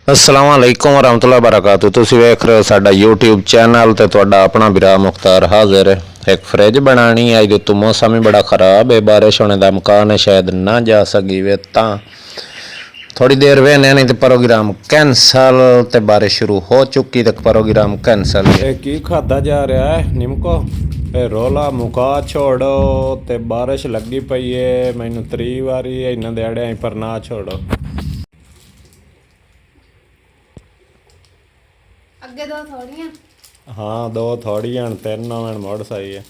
अस्सलाम वालेकुम वरहमतुल्लाह वबरकातुहू। तुसीं वेख रहे हो साडा यूट्यूब चैनल ते तुहाडा अपना भरा मुख्तार हाजिर है। एक फ्रिज बनानी है। अज तो मौसम ही बड़ा ख़राब है, बारिश होने का इम्कान है, शायद ना जा सकी वे ता थोड़ी देर वेने, नहीं तो प्रोग्राम कैंसल। तो बारिश शुरू हो चुकी तो प्रोग्राम कैंसल। की खादा जा रहा है निमको रोला मुका छोड़ो ते बारिश लगी पई है। मैनू 3 वारी इन्होंने देड़े पर ना छोड़ो। ਅੱਗੇ ਦੋ ਥੋੜੀਆਂ हाँ दो थोड़ियां तीन मैं मुड़ सही है।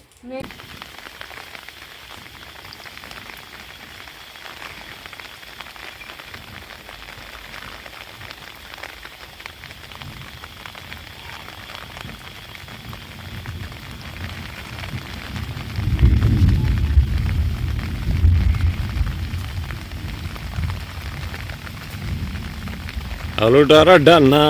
आलू डारा डाना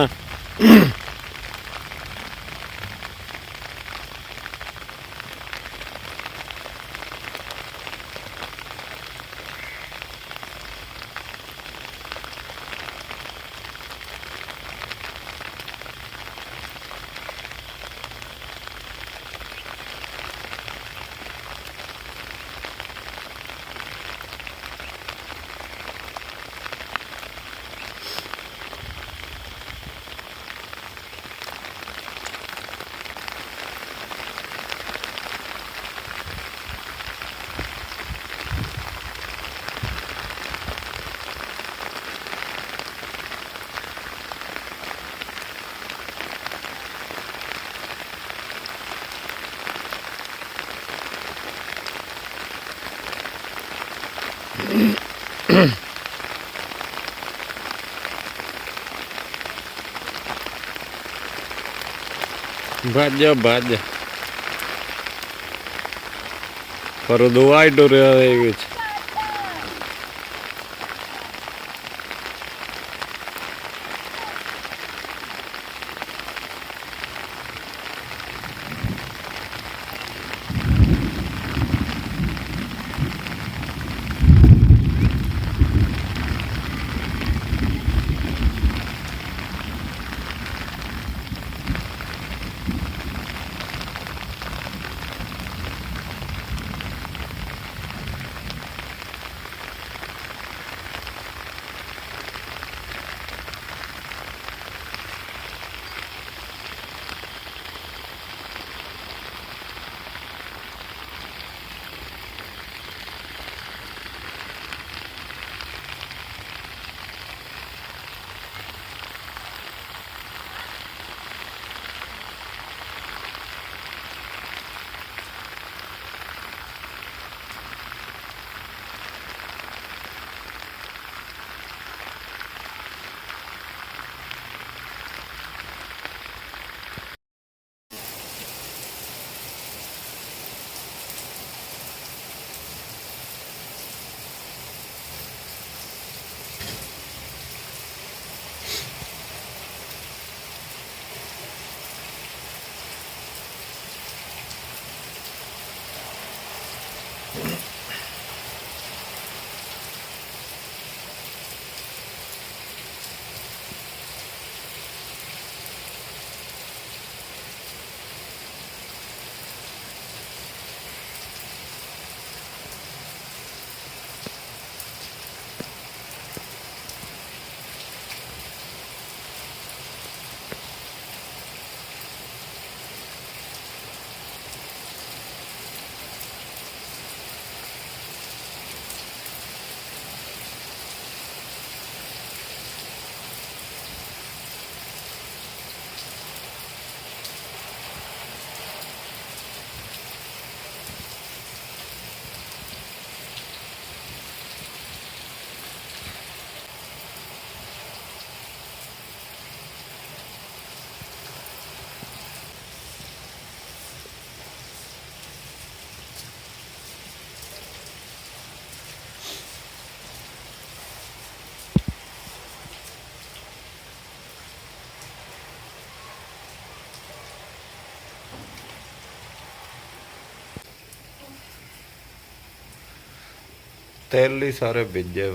भज भज पर दुआ टुर तेल ही सारे बिजे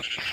ਆ